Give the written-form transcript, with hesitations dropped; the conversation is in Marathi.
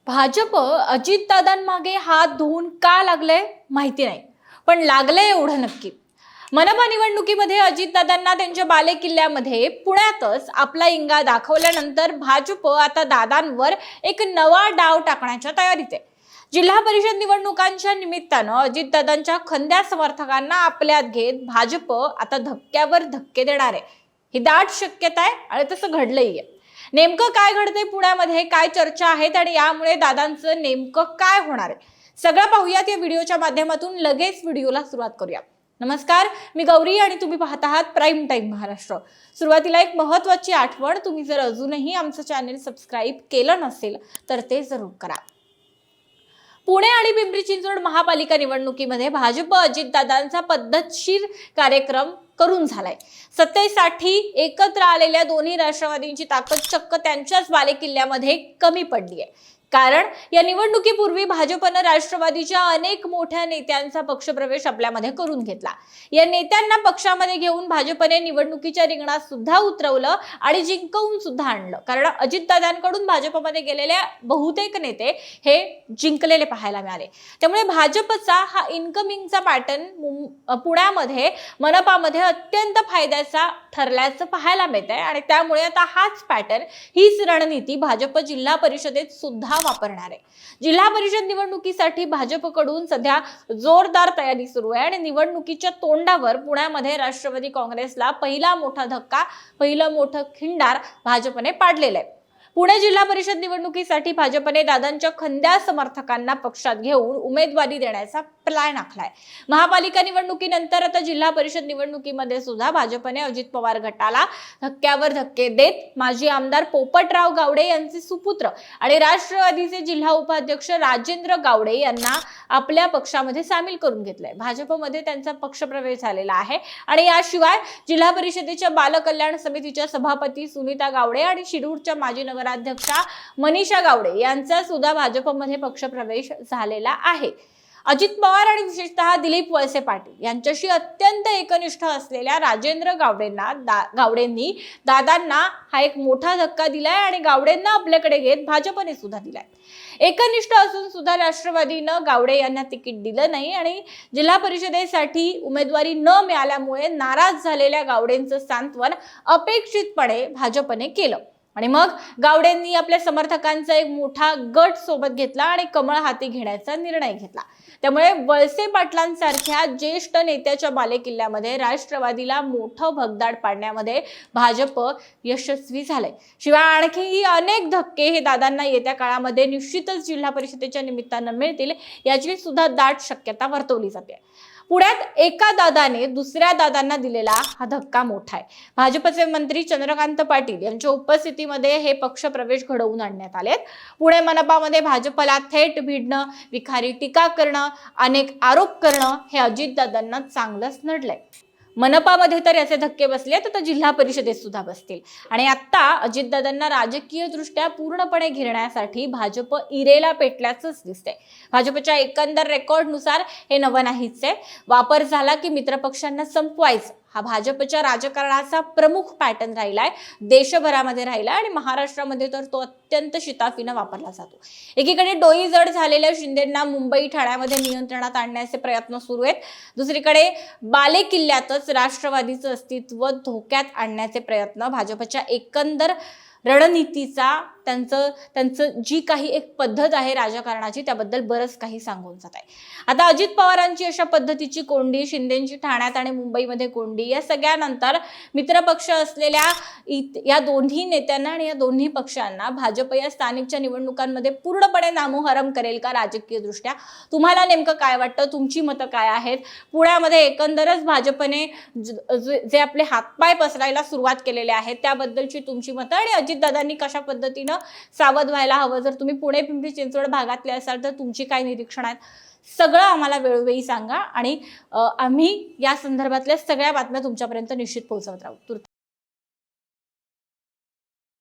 भाजप अजितदादांमागे हात धुवून का लागले माहिती नाही, पण लागले एवढं नक्की। मनपा निवडणुकीमध्ये अजितदादांना त्यांच्या बालेकिल्ल्यामध्ये पुण्यातच आपला इंगा दाखवल्यानंतर भाजप आता दादांवर एक नवा डाव टाकण्याच्या तयारीत आहे। जिल्हा परिषद निवडणुकांच्या निमित्तानं अजितदादांच्या खंद्या समर्थकांना आपल्यात घेत भाजप आता धक्क्यावर धक्के देणार आहे, ही दाट शक्यता आहे आणि तसं घडलंही आहे। नेमकं काय घडतंय पुण्यामध्ये, काय चर्चा आहेत आणि यामुळे दादांचं नेमकं काय होणार आहे, सगळं पाहूयात या व्हिडिओच्या माध्यमातून। लगेच व्हिडिओला सुरुवात करूया। नमस्कार, मी गौरी आणि तुम्ही पाहत आहात प्राइम टाइम महाराष्ट्र। सुरुवातीला एक महत्त्वाची आठवण, तुम्ही जर अजूनही आमचं चॅनल सबस्क्राइब केलं नसेल तर ते जरूर करा। पुणे आणि पिंपरी चिंचवड महापालिका निवडणुकीमध्ये भाजप अजितदादांचा पद्धतशीर कार्यक्रम करून झालाय। सत्तेसाठी एकत्र आलेल्या दोन्ही राष्ट्रवादींची ताकद चक्क त्यांच्याच बालेकिल्ल्यामध्ये कमी पडली आहे। कारण या निवडणुकीपूर्वी भाजपनं राष्ट्रवादीच्या अनेक मोठ्या नेत्यांचा पक्षप्रवेश आपल्यामध्ये करून घेतला। या नेत्यांना पक्षामध्ये घेऊन भाजपने निवडणुकीच्या रिंगणात सुद्धा उतरवलं आणि जिंकवून सुद्धा आणलं। कारण अजितदादांकडून भाजपमध्ये गेलेले बहुतेक नेते हे जिंकलेले पाहायला मिळाले। त्यामुळे भाजपचा हा इनकमिंगचा पॅटर्न पुण्यामध्ये मनपामध्ये अत्यंत फायद्याचा ठरल्याचं पाहायला मिळतंय आणि त्यामुळे आता हाच पॅटर्न, हीच रणनीती भाजप जिल्हा परिषदेत सुद्धा वापरणार आहे। जिल्हा परिषद निवडणुकीसाठी भाजपकडून सध्या जोरदार तयारी सुरू आहे आणि निवडणुकीच्या तोंडावर पुण्यामध्ये राष्ट्रवादी काँग्रेसला पहिला मोठा धक्का, पहिलं मोठं खिंडार भाजपने पाडलेलं आहे। पुणे जिल्हा परिषद निवडणुकीसाठी भाजपने दादांच्या खंद्या समर्थकांना पक्षात घेऊन उमेदवारी देण्याचा प्लॅन आखलाय। महापालिका निवडणुकीनंतर आता जिल्हा परिषद निवडणुकीमध्ये सुद्धा भाजपने अजित पवार गटाला धक्क्यावर धक्के देत माजी आमदार पोपटराव गावडे यांचे सुपुत्र आणि राष्ट्रवादीचे जिल्हा उपाध्यक्ष राजेंद्र गावडे यांना आपल्या पक्षामध्ये सामील करून घेतलंय। भाजपमध्ये त्यांचा पक्षप्रवेश झालेला आहे आणि याशिवाय जिल्हा परिषदेच्या बालकल्याण समितीच्या सभापती सुनीता गावडे आणि शिरूरच्या माजी नगराध्यक्षा मनीषा गावडे यांचा सुद्धा भाजपमध्ये पक्षप्रवेश झालेला आहे। अजित पवार आणि विशेषतः दिलीप वळसे पाटील यांच्याशी अत्यंत एकनिष्ठ असलेल्या राजेंद्र गावडेंनी दादांना हा एक मोठा धक्का दिलाय आणि गावडेंना आपल्याकडे घेत भाजपने सुद्धा दिलाय। एकनिष्ठ असून सुद्धा राष्ट्रवादीनं गावडे यांना तिकीट दिलं नाही आणि जिल्हा परिषदेसाठी उमेदवारी न मिळाल्यामुळे नाराज झालेल्या गावडेंचं सांत्वन अपेक्षितपणे भाजपने केलं आणि मग गावडेंनी आपल्या समर्थकांचा एक मोठा गट सोबत घेतला आणि कमळ हाती घेण्याचा निर्णय घेतला। त्यामुळे वळसे पाटलांसारख्या ज्येष्ठ नेत्याच्या बालेकिल्ल्यामध्ये राष्ट्रवादीला मोठं भगदाड पाडण्यामध्ये भाजप यशस्वी झालंय। शिवाय आणखीही अनेक धक्के हे दादांना येत्या काळामध्ये निश्चितच जिल्हा परिषदेच्या निमित्तानं मिळतील, याची सुद्धा दाट शक्यता वर्तवली जाते। पुण्यात एका दादाने दुसऱ्या दादांना दिलेला हा धक्का मोठा आहे। भाजपचे मंत्री चंद्रकांत पाटील यांच्या उपस्थितीमध्ये हे पक्ष प्रवेश घडवून आणण्यात आले। पुणे मनपामध्ये भाजपला थेट भिडणं, विखारी टीका करणं, अनेक आरोप करणं हे अजितदादांना चांगलंच नडलंय। मनपामध्ये तर याचे धक्के बसले, तर जिल्हा परिषदेत सुद्धा बसतील आणि आता अजितदादांना राजकीय दृष्ट्या पूर्णपणे घेरण्यासाठी भाजप इरेला पेटल्याचंच दिसतंय। भाजपच्या एकंदर रेकॉर्डनुसार हे नवं नाहीच आहे। वापर झाला की मित्रपक्षांना संपवायचं हा भाजपच्या राजकारणाचा प्रमुख पॅटर्न राहिलाय, देशभरामध्ये राहिलाय आणि महाराष्ट्रामध्ये तर तो अत्यंत शिताफीनं वापरला जातो। एकीकडे डोई जड झालेल्या शिंदेंना मुंबई ठाण्यामध्ये नियंत्रणात आणण्याचे प्रयत्न सुरू आहेत, दुसरीकडे बालेकिल्ल्यातच राष्ट्रवादीचं अस्तित्व धोक्यात आणण्याचे प्रयत्न भाजपच्या एकंदर रणनीतीचा त्यांचं जी काही एक पद्धत आहे राजकारणाची त्याबद्दल बरंच काही सांगून जात आहे। आता अजित पवारांची अशा पद्धतीची कोंडी, शिंदेंची ठाण्यात आणि मुंबईमध्ये कोंडी, या सगळ्यानंतर मित्रपक्ष असलेल्या या दोन्ही नेत्यांना आणि या दोन्ही पक्षांना भाजप या स्थानिकच्या निवडणुकांमध्ये पूर्णपणे नामोहरम करेल का राजकीय दृष्ट्या? तुम्हाला नेमकं काय वाटतं? तुमची मतं काय आहेत? पुण्यामध्ये एकंदरच भाजपने जे आपले हातपाय पसरायला सुरुवात केलेले आहेत त्याबद्दलची तुमची मतं आणि अजितदादांनी कशा पद्धतीनं सावध व्हायला हवं, जर तुम्ही पुणे पिंपरी चिंचवड भागातले असाल तर तुमची काय निरीक्षण आहेत, सगळं आम्हाला वेळोवेळी सांगा आणि आम्ही या संदर्भातल्या सगळ्या बातम्या तुमच्यापर्यंत निश्चित पोहोचवत राहू।